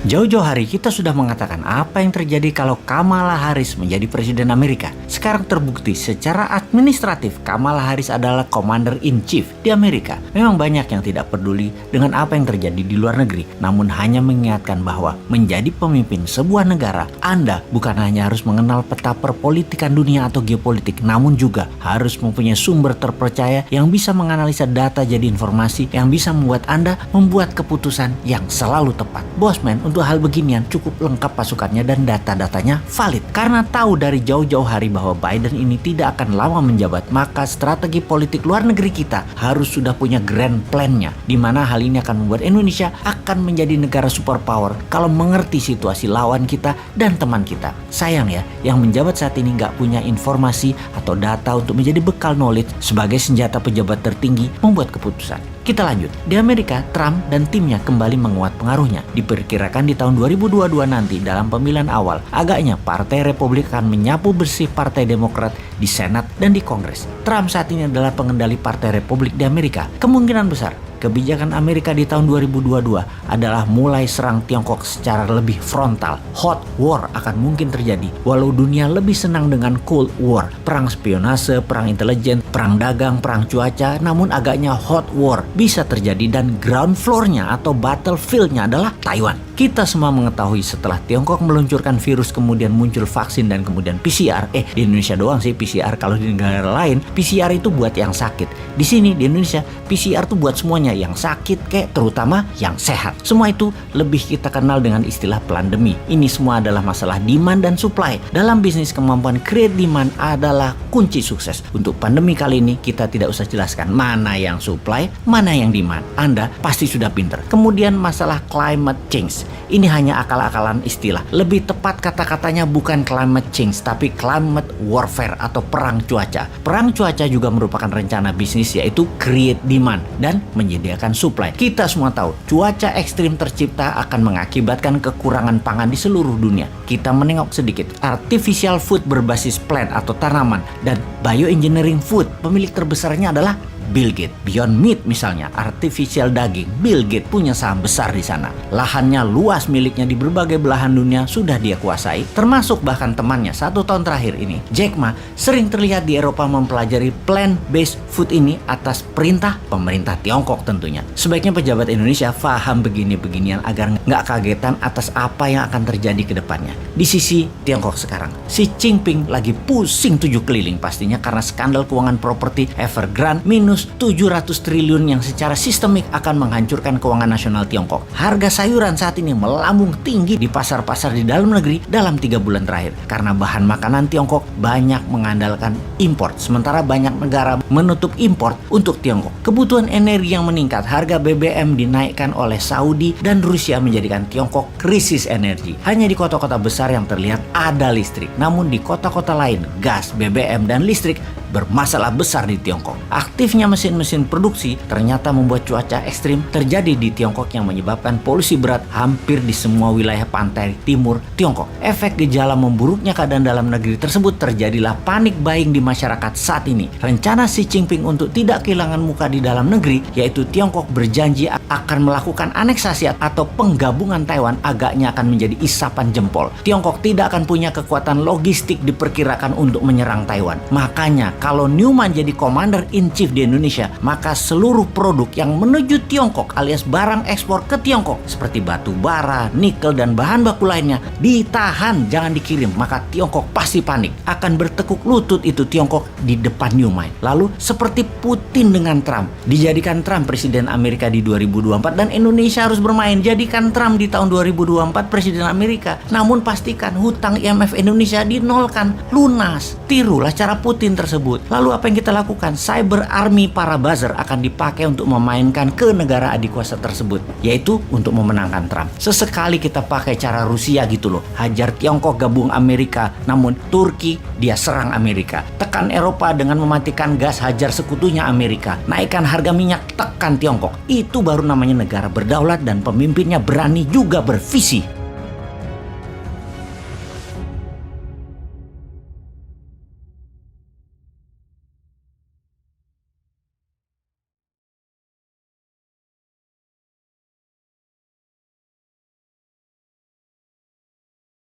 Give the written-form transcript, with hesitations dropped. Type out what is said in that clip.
Jauh-jauh hari kita sudah mengatakan apa yang terjadi kalau Kamala Harris menjadi Presiden Amerika. Sekarang terbukti secara administratif Kamala Harris adalah Commander in Chief di Amerika. Memang banyak yang tidak peduli dengan apa yang terjadi di luar negeri, namun hanya mengingatkan bahwa menjadi pemimpin sebuah negara, Anda bukan hanya harus mengenal peta perpolitikan dunia atau geopolitik, namun juga harus mempunyai sumber terpercaya yang bisa menganalisa data jadi informasi yang bisa membuat Anda membuat keputusan yang selalu tepat. Bosman, untuk hal beginian cukup lengkap pasukannya dan data-datanya valid. Karena tahu dari jauh-jauh hari bahwa Biden ini tidak akan lama menjabat, maka strategi politik luar negeri kita harus sudah punya grand plan-nya, di mana hal ini akan membuat Indonesia akan menjadi negara superpower kalau mengerti situasi lawan kita dan teman kita. Sayang ya, yang menjabat saat ini nggak punya informasi atau data untuk menjadi bekal knowledge sebagai senjata pejabat tertinggi membuat keputusan. Kita lanjut. Di Amerika, Trump dan timnya kembali menguat pengaruhnya. Diperkirakan di tahun 2022 nanti dalam pemilihan awal, agaknya Partai Republik akan menyapu bersih Partai Demokrat di Senat dan di Kongres. Trump saat ini adalah pengendali Partai Republik di Amerika. Kemungkinan besar kebijakan Amerika di tahun 2022 adalah mulai serang Tiongkok secara lebih frontal. Hot war akan mungkin terjadi, walau dunia lebih senang dengan Cold War, perang spionase, perang intelijen, perang dagang, perang cuaca, namun agaknya hot war bisa terjadi dan ground floor-nya atau battlefield-nya adalah Taiwan. Kita semua mengetahui setelah Tiongkok meluncurkan virus kemudian muncul vaksin dan kemudian PCR. Di Indonesia doang sih PCR, kalau di negara lain PCR itu buat yang sakit. Di sini di Indonesia PCR tuh buat semuanya, yang sakit terutama yang sehat. Semua itu lebih kita kenal dengan istilah pandemi. Ini semua adalah masalah demand dan supply. Dalam bisnis, kemampuan create demand adalah kunci sukses. Untuk pandemi kali ini kita tidak usah jelaskan mana yang supply, mana yang demand. Anda pasti sudah pinter. Kemudian masalah climate change. Ini hanya akal-akalan istilah. Lebih tepat kata-katanya bukan climate change, tapi climate warfare atau perang cuaca. Perang cuaca juga merupakan rencana bisnis, yaitu create demand dan menyediakan supply. Kita semua tahu cuaca ekstrim tercipta akan mengakibatkan kekurangan pangan di seluruh dunia. Kita menengok sedikit. Artificial food berbasis plant atau tanaman dan bioengineering food, pemilik terbesarnya adalah Bill Gates. Beyond Meat misalnya, artificial daging, Bill Gates punya saham besar di sana. Lahannya luas miliknya di berbagai belahan dunia sudah dia kuasai, termasuk bahkan temannya 1 tahun terakhir ini, Jack Ma, sering terlihat di Eropa mempelajari plant-based food ini atas perintah pemerintah Tiongkok tentunya. Sebaiknya pejabat Indonesia paham begini-beginian agar nggak kagetan atas apa yang akan terjadi ke depannya. Di sisi Tiongkok sekarang, Xi Jinping lagi pusing 7 keliling pastinya karena skandal keuangan properti Evergrande minus 700 triliun yang secara sistemik akan menghancurkan keuangan nasional Tiongkok. Harga sayuran saat ini melambung tinggi di pasar-pasar di dalam negeri dalam 3 bulan terakhir karena bahan makanan Tiongkok banyak mengandalkan impor, sementara banyak negara menutup impor untuk Tiongkok. Kebutuhan energi yang meningkat, harga BBM dinaikkan oleh Saudi dan Rusia menjadikan Tiongkok krisis energi. Hanya di kota-kota besar yang terlihat ada listrik, namun di kota-kota lain gas, BBM dan listrik bermasalah besar di Tiongkok. Aktifnya mesin-mesin produksi ternyata membuat cuaca ekstrim terjadi di Tiongkok yang menyebabkan polusi berat hampir di semua wilayah pantai timur Tiongkok. Efek gejala memburuknya keadaan dalam negeri tersebut terjadilah panik buying di masyarakat saat ini. Rencana Xi Jinping untuk tidak kehilangan muka di dalam negeri, yaitu Tiongkok berjanji akan melakukan aneksasi atau penggabungan Taiwan, agaknya akan menjadi isapan jempol. Tiongkok tidak akan punya kekuatan logistik diperkirakan untuk menyerang Taiwan. Makanya kalau Newman jadi Commander in Chief di Indonesia, maka seluruh produk yang menuju Tiongkok alias barang ekspor ke Tiongkok seperti batu bara, nikel dan bahan baku lainnya ditahan, jangan dikirim. Maka Tiongkok pasti panik, akan bertekuk lutut itu Tiongkok di depan Newman. Lalu seperti Putin dengan Trump, dijadikan Trump Presiden Amerika di 2024 dan Indonesia harus bermain. Jadikan Trump di tahun 2024 Presiden Amerika, namun pastikan hutang IMF Indonesia dinolkan, lunas. Tirulah cara Putin tersebut. Lalu apa yang kita lakukan? Cyber army para buzzer akan dipakai untuk memainkan ke negara adik kuasa tersebut, yaitu untuk memenangkan Trump. Sesekali kita pakai cara Rusia gitu loh, hajar Tiongkok gabung Amerika, namun Turki dia serang Amerika. Tekan Eropa dengan mematikan gas, hajar sekutunya Amerika. Naikkan harga minyak, tekan Tiongkok. Itu baru namanya negara berdaulat dan pemimpinnya berani juga bervisi.